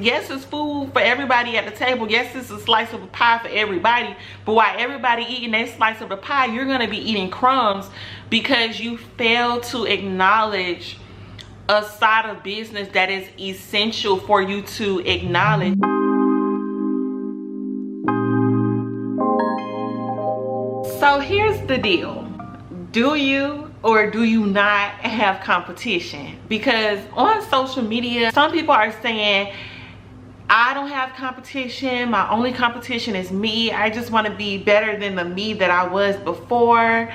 Yes, it's food for everybody at the table. Yes, it's a slice of a pie for everybody. But while everybody eating that slice of the pie, you're going to be eating crumbs because you fail to acknowledge a side of business that is essential for you to acknowledge. So here's the deal. Do you or do you not have competition? Because on social media, some people are saying, I don't have competition. My only competition is me. I just want to be better than the me that I was before.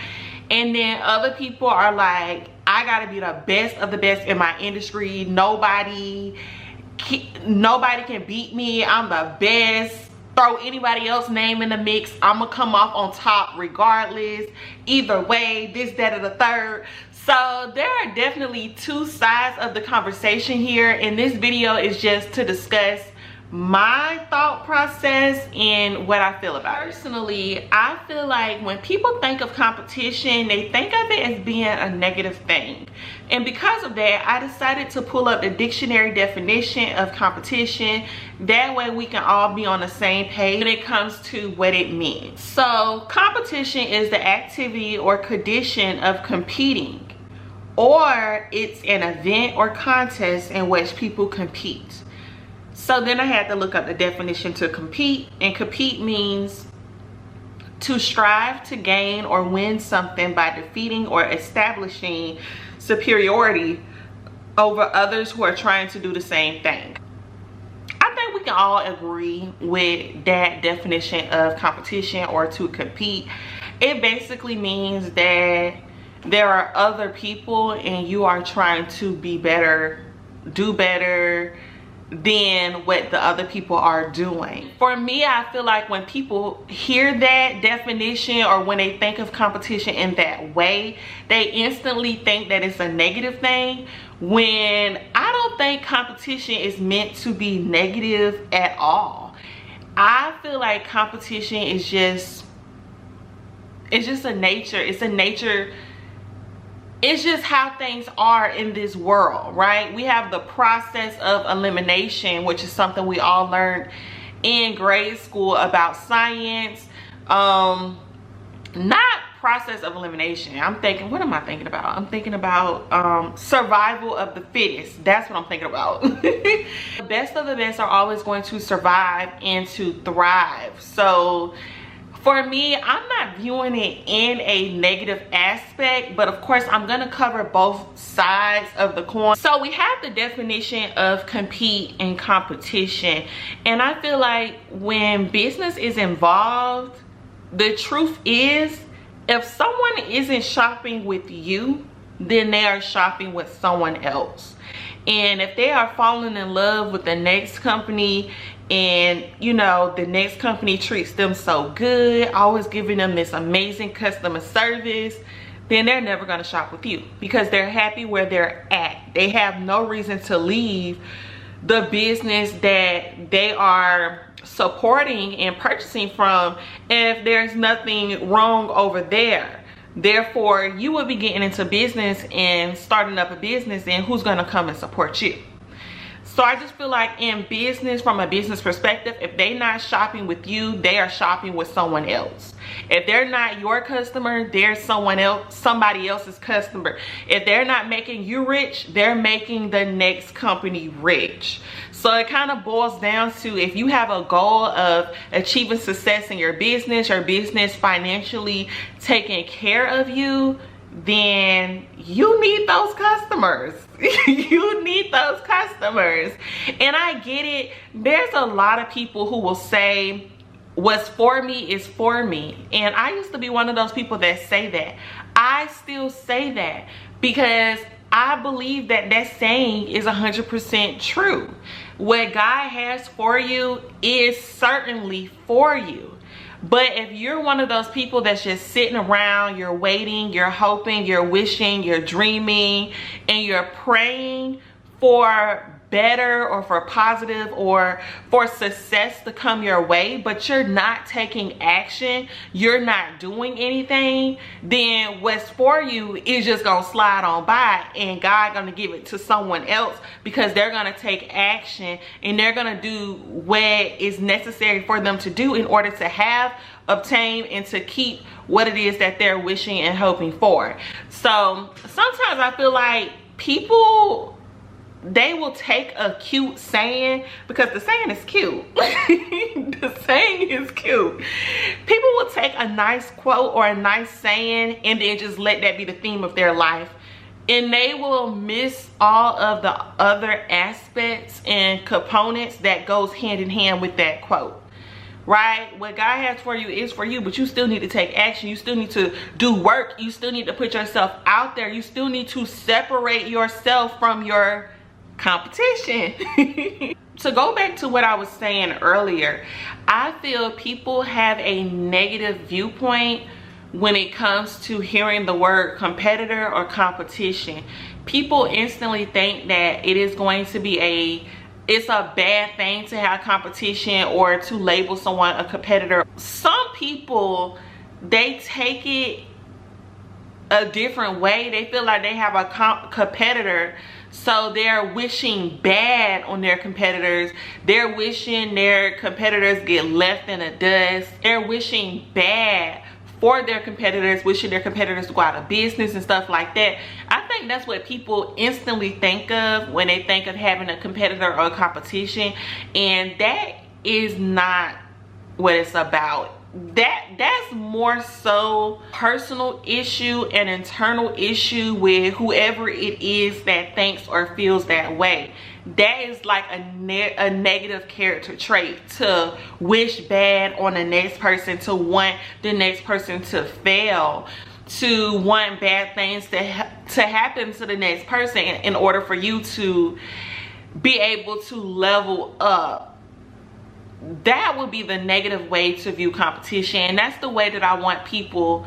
And then other people are like, I got to be the best of the best in my industry. Nobody can beat me. I'm the best. Throw anybody else's name in the mix, I'm gonna come off on top regardless. Either way, this, that, or the third. So there are definitely two sides of the conversation here, and this video is just to discuss my thought process and what I feel about it. Personally, I feel like when people think of competition, they think of it as being a negative thing. And because of that, I decided to pull up the dictionary definition of competition. That way we can all be on the same page when it comes to what it means. So competition is the activity or condition of competing, or it's an event or contest in which people compete. So then I had to look up the definition to compete, and compete means to strive to gain or win something by defeating or establishing superiority over others who are trying to do the same thing. I think we can all agree with that definition of competition or to compete. It basically means that there are other people and you are trying to be better, do better than what the other people are doing. For me, I feel like when people hear that definition or when they think of competition in that way, they instantly think that it's a negative thing, when I don't think competition is meant to be negative at all. I feel like competition is just, it's just a nature. It's just how things are in this world, right? We have the process of elimination, which is something we all learned in grade school about science. Not process of elimination. I'm thinking, what am I thinking about? I'm thinking about survival of the fittest. That's what I'm thinking about. The best of the best are always going to survive and to thrive. So for me, I'm not viewing it in a negative aspect, but of course I'm gonna cover both sides of the coin. So we have the definition of compete and competition, and I feel like when business is involved, the truth is, if someone isn't shopping with you, then they are shopping with someone else. And if they are falling in love with the next company, and you know, the next company treats them so good, always giving them this amazing customer service, then they're never going to shop with you because they're happy where they're at. They have no reason to leave the business that they are supporting and purchasing from if there's nothing wrong over there. Therefore, you will be getting into business and starting up a business, and who's going to come and support you? So I just feel like in business, from a business perspective, if they're not shopping with you, they are shopping with someone else. If they're not your customer, they're somebody else's customer. If they're not making you rich, they're making the next company rich. So it kind of boils down to, if you have a goal of achieving success in your business financially taking care of you, then you need those customers. You need those customers. And I get it. There's a lot of people who will say, what's for me is for me. And I used to be one of those people that say that. I still say that because I believe that that saying is 100% true. What God has for you is certainly for you. But if you're one of those people that's just sitting around, you're waiting, you're hoping, you're wishing, you're dreaming, and you're praying for better or for positive or for success to come your way, but you're not taking action, you're not doing anything, then what's for you is just gonna slide on by, and God gonna give it to someone else because they're gonna take action and they're gonna do what is necessary for them to do in order to have, obtain, and to keep what it is that they're wishing and hoping for. So sometimes I feel like people, they will take a cute saying, because the saying is cute. The saying is cute. People will take a nice quote or a nice saying and then just let that be the theme of their life, and they will miss all of the other aspects and components that goes hand in hand with that quote. Right? What God has for you is for you, but you still need to take action. You still need to do work. You still need to put yourself out there. You still need to separate yourself from your competition. To go back to what I was saying earlier, I feel people have a negative viewpoint when it comes to hearing the word competitor or competition. People instantly think that it is going to be it's a bad thing to have competition or to label someone a competitor. Some people, they take it a different way. They feel like they have a competitor, so they're wishing bad on their competitors. They're wishing their competitors get left in the dust. They're wishing bad for their competitors, wishing their competitors to go out of business and stuff like that. I think that's what people instantly think of when they think of having a competitor or a competition, and that is not what it's about. That's more so personal issue and internal issue with whoever it is that thinks or feels that way. That is like a negative character trait, to wish bad on the next person, to want the next person to fail, to want bad things to happen to the next person in order for you to be able to level up. That would be the negative way to view competition, and that's the way that I want people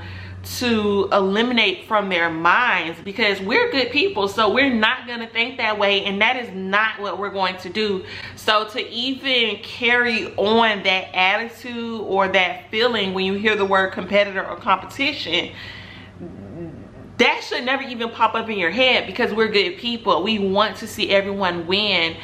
to eliminate from their minds, because we're good people, so we're not going to think that way, and that is not what we're going to do. So to even carry on that attitude or that feeling when you hear the word competitor or competition, that should never even pop up in your head, because we're good people. We want to see everyone win.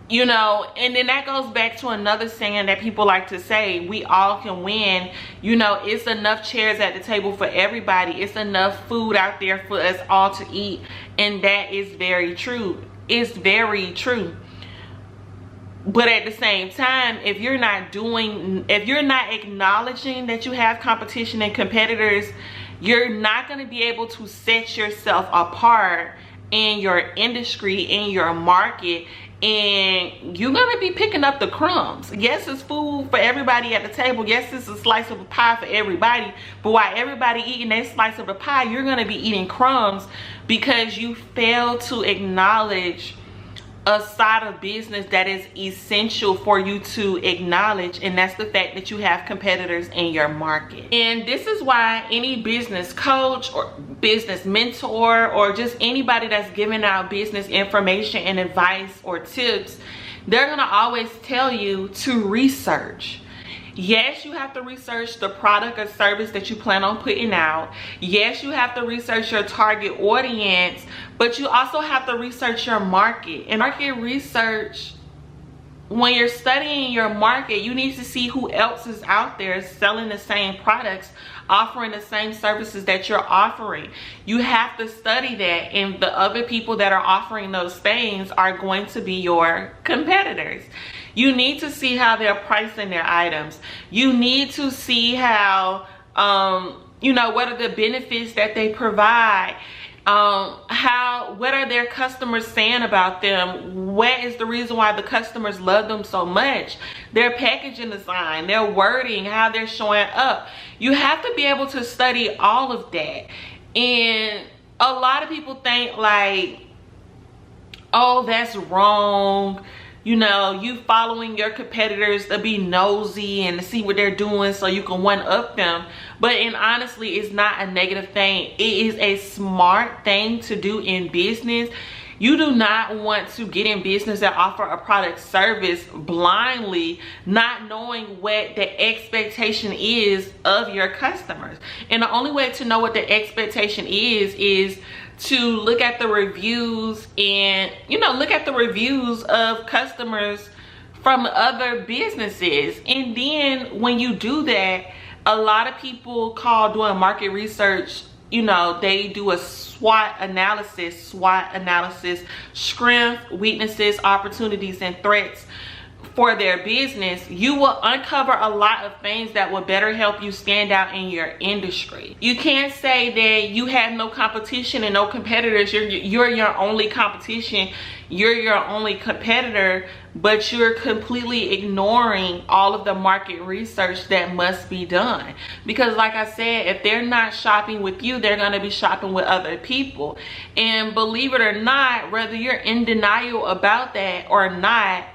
You know, and then that goes back to another saying that people like to say, we all can win. You know, it's enough chairs at the table for everybody. It's enough food out there for us all to eat. And that is very true. It's very true. But at the same time, if you're not acknowledging that you have competition and competitors, you're not going to be able to set yourself apart in your industry, in your market, and you're gonna be picking up the crumbs. Yes, it's food for everybody at the table. Yes, it's a slice of a pie for everybody, but while everybody eating that slice of the pie, you're gonna be eating crumbs because you fail to acknowledge a side of business that is essential for you to acknowledge, and that's the fact that you have competitors in your market. And this is why any business coach or business mentor or just anybody that's giving out business information and advice or tips, they're gonna always tell you to research. Yes, you have to research the product or service that you plan on putting out. Yes, you have to research your target audience, but you also have to research your market. And market research, when you're studying your market, you need to see who else is out there selling the same products, offering the same services that you're offering. You have to study that, and the other people that are offering those things are going to be your competitors. You need to see how they're pricing their items. You need to see how, you know, what are the benefits that they provide. What are their customers saying about them? What is the reason why the customers love them so much? Their packaging design, their wording, how they're showing up. You have to be able to study all of that. And a lot of people think like, oh, that's wrong. You know, you following your competitors to be nosy and to see what they're doing so you can one up them. But honestly, it's not a negative thing. It is a smart thing to do in business. You do not want to get in business and offer a product service blindly, not knowing what the expectation is of your customers. And the only way to know what the expectation is to look at the reviews and, you know, look at the reviews of customers from other businesses. And then when you do that, a lot of people call doing market research, you know, they do a SWOT analysis, strengths, weaknesses, opportunities, and threats for their business. You will uncover a lot of things that will better help you stand out in your industry. You can't say that you have no competition and no competitors. You're your only competition, you're your only competitor, but you're completely ignoring all of the market research that must be done. Because like I said, if they're not shopping with you, they're going to be shopping with other people. And believe it or not, whether you're in denial about that or not,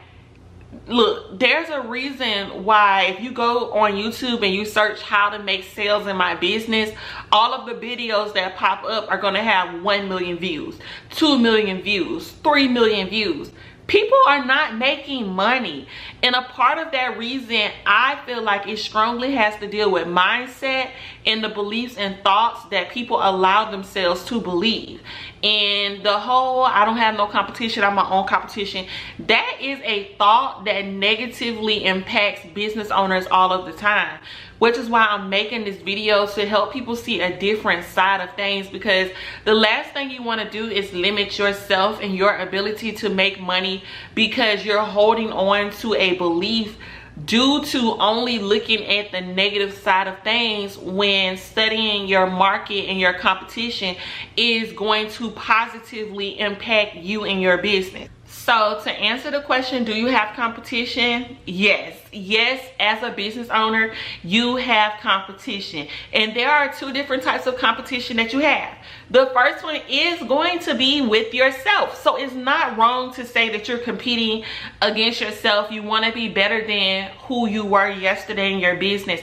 look, there's a reason why if you go on YouTube and you search how to make sales in my business, all of the videos that pop up are going to have 1 million views, 2 million views, 3 million views. People are not making money. And a part of that reason, I feel like it strongly has to deal with mindset and the beliefs and thoughts that people allow themselves to believe. And the whole, I don't have no competition, I'm my own competition, that is a thought that negatively impacts business owners all of the time. Which is why I'm making this video, to help people see a different side of things. Because the last thing you want to do is limit yourself and your ability to make money because you're holding on to a belief due to only looking at the negative side of things, when studying your market and your competition is going to positively impact you and your business. So to answer the question, do you have competition? Yes. Yes, as a business owner, you have competition. And there are two different types of competition that you have. The first one is going to be with yourself. So it's not wrong to say that you're competing against yourself. You want to be better than who you were yesterday in your business.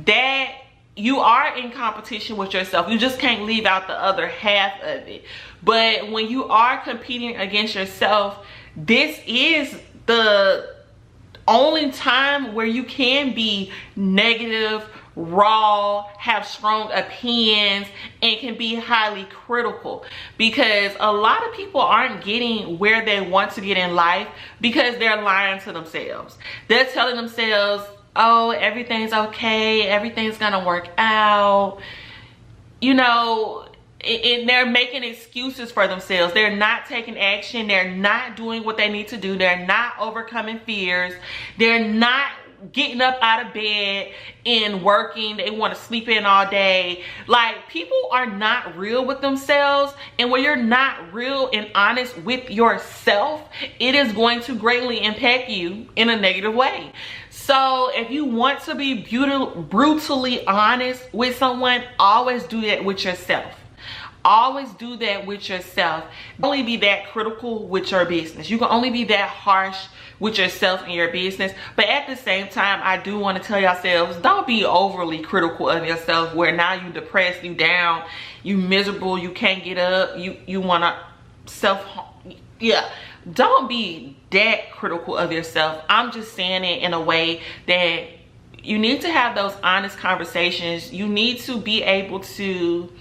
That you are in competition with yourself. You just can't leave out the other half of it. But when you are competing against yourself, this is the only time where you can be negative, raw, have strong opinions, and can be highly critical. Because a lot of people aren't getting where they want to get in life because they're lying to themselves. They're telling themselves, oh, everything's okay, everything's gonna work out, you know. And they're making excuses for themselves. They're not taking action. They're not doing what they need to do. They're not overcoming fears. They're not getting up out of bed and working. They want to sleep in all day. Like, people are not real with themselves. And when you're not real and honest with yourself, it is going to greatly impact you in a negative way. So if you want to be brutally honest with someone, always do that with yourself. Always do that with yourself. Only be that critical with your business. You can only be that harsh with yourself and your business. But at the same time, I do want to tell yourselves, don't be overly critical of yourself where now you depressed, you down, you miserable, you can't get up, you want to don't be that critical of yourself. I'm just saying it in a way that you need to have those honest conversations. You need to be able to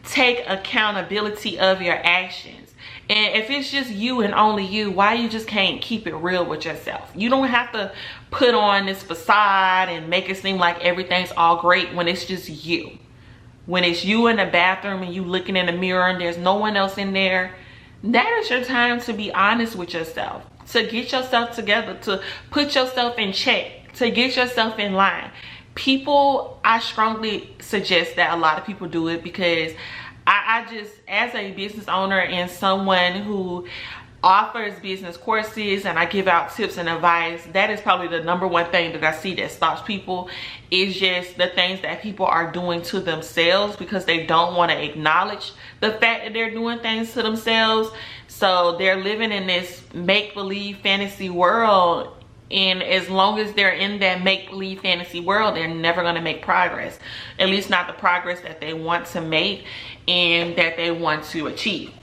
take accountability of your actions. And if it's just you and only you, why you just can't keep it real with yourself? You don't have to put on this facade and make it seem like everything's all great when it's just you. When it's you in the bathroom and you looking in the mirror and there's no one else in there, that is your time to be honest with yourself, to get yourself together, to put yourself in check, to get yourself in line. People, I strongly suggest that a lot of people do it, because I just, as a business owner and someone who offers business courses and I give out tips and advice, that is probably the number one thing that I see that stops people, is just the things that people are doing to themselves because they don't want to acknowledge the fact that they're doing things to themselves. So they're living in this make-believe fantasy world. And as long as they're in that make-believe fantasy world, they're never going to make progress. At least not the progress that they want to make and that they want to achieve.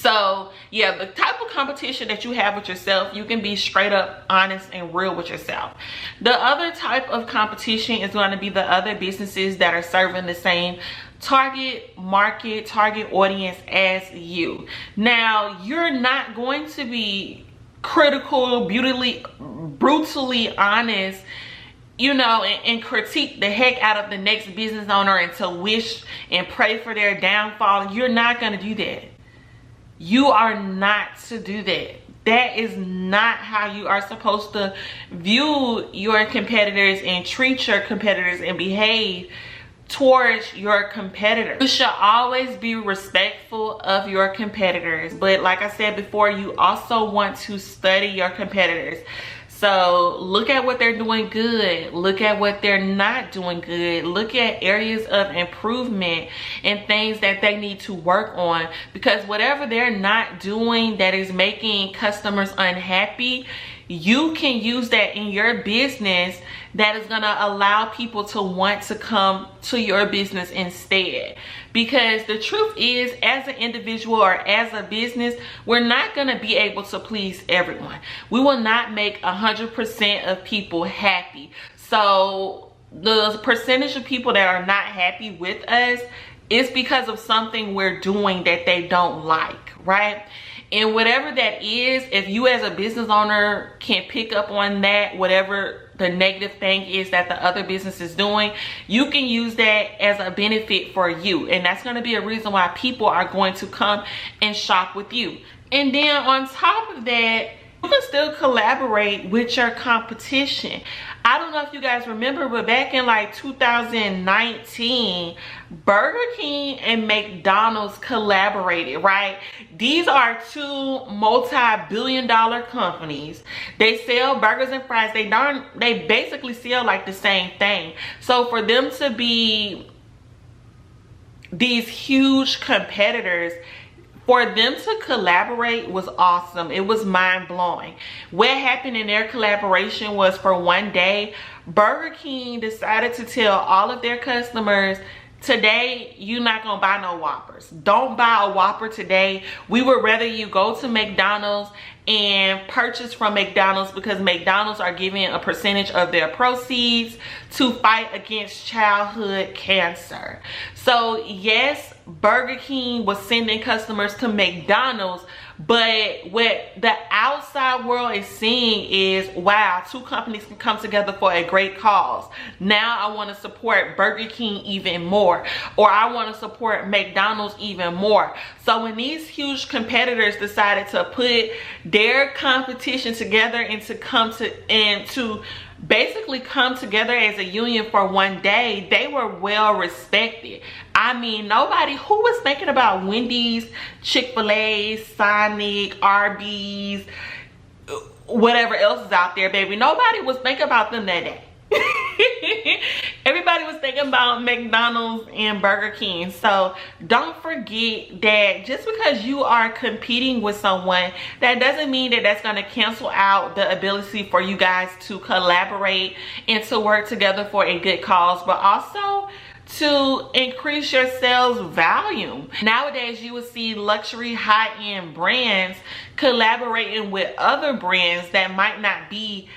So yeah, the type of competition that you have with yourself, you can be straight up honest and real with yourself. The other type of competition is going to be the other businesses that are serving the same target market, target audience as you. Now, you're not going to be critical, brutally honest, you know, and critique the heck out of the next business owner and to wish and pray for their downfall. You're not going to do that. You are not to do that. That is not how you are supposed to view your competitors and treat your competitors and behave towards your competitors. You should always be respectful of your competitors. But like I said before, you also want to study your competitors. So look at what they're doing good. Look at what they're not doing good. Look at areas of improvement and things that they need to work on. Because whatever they're not doing that is making customers unhappy, you can use that in your business that is going to allow people to want to come to your business instead. Because the truth is, as an individual or as a business, we're not going to be able to please everyone. We will not make 100% of people happy. So the percentage of people that are not happy with us is because of something we're doing that they don't like, right? And whatever that is, if you as a business owner can pick up on that, whatever the negative thing is that the other business is doing, you can use that as a benefit for you. And that's going to be a reason why people are going to come and shop with you. And then on top of that, you can still collaborate with your competition. I don't know if you guys remember, but back in like 2019, Burger King and McDonald's collaborated, right? These are two multi-billion-dollar companies. They sell burgers and fries. They basically sell like the same thing. So for them to be these huge competitors, for them to collaborate was awesome. It was mind-blowing. What happened in their collaboration was, for one day, Burger King decided to tell all of their customers, today you're not gonna buy no Whoppers. Don't buy a Whopper today. We would rather you go to McDonald's and purchase from McDonald's, because McDonald's are giving a percentage of their proceeds to fight against childhood cancer. So yes, Burger King was sending customers to McDonald's, but what the outside world is seeing is, wow, two companies can come together for a great cause. Now I want to support Burger King even more, or I want to support McDonald's even more. So when these huge competitors decided to put their competition together and to basically come together as a union for one day, they were well respected. I mean, nobody who was thinking about Wendy's, Chick-fil-A, Sonic, Arby's, whatever else is out there, baby. Nobody was thinking about them that day. Everybody was thinking about McDonald's and Burger King. So don't forget that just because you are competing with someone, that doesn't mean that that's going to cancel out the ability for you guys to collaborate and to work together for a good cause, but also to increase your sales volume. Nowadays, you will see luxury high-end brands collaborating with other brands that might not be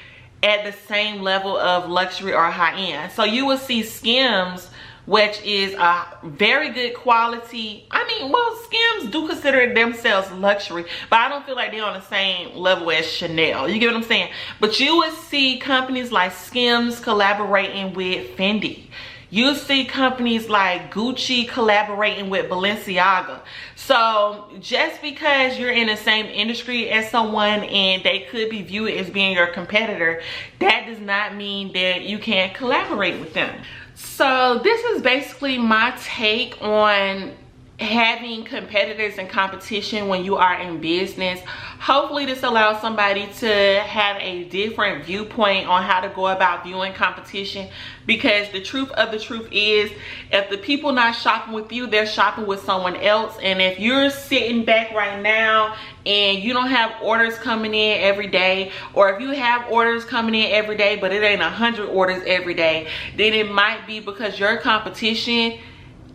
at the same level of luxury or high-end. So you will see Skims, which is a very good quality. I mean, well, Skims do consider themselves luxury, but I don't feel like they're on the same level as Chanel. You get what I'm saying? But you would see companies like Skims collaborating with Fendi. You see companies like Gucci collaborating with Balenciaga. So just because you're in the same industry as someone and they could be viewed as being your competitor, that does not mean that you can't collaborate with them. So this is basically my take on having competitors and competition when you are in business. Hopefully this allows somebody to have a different viewpoint on how to go about viewing competition, because the truth of the truth is, if the people not shopping with you, they're shopping with someone else. And if you're sitting back right now and you don't have orders coming in every day, or if you have orders coming in every day but it ain't 100 orders every day, then it might be because your competition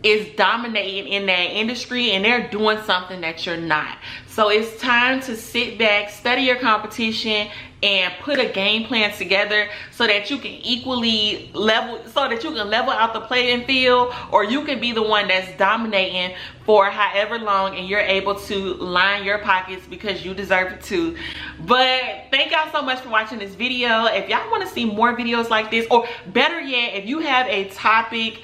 is dominating in that industry and they're doing something that you're not. So it's time to sit back, study your competition, and put a game plan together so that you can equally level, so that you can level out the playing field, or you can be the one that's dominating for however long and you're able to line your pockets because you deserve it too. But thank y'all so much for watching this video. If y'all want to see more videos like this, or better yet, if you have a topic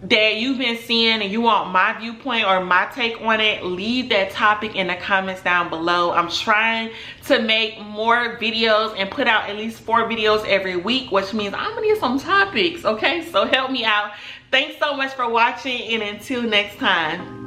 that you've been seeing and you want my viewpoint or my take on it, leave that topic in the comments down below. I'm trying to make more videos and put out at least 4 videos every week, which means I'm gonna need some topics, okay? So help me out. Thanks so much for watching, and until next time.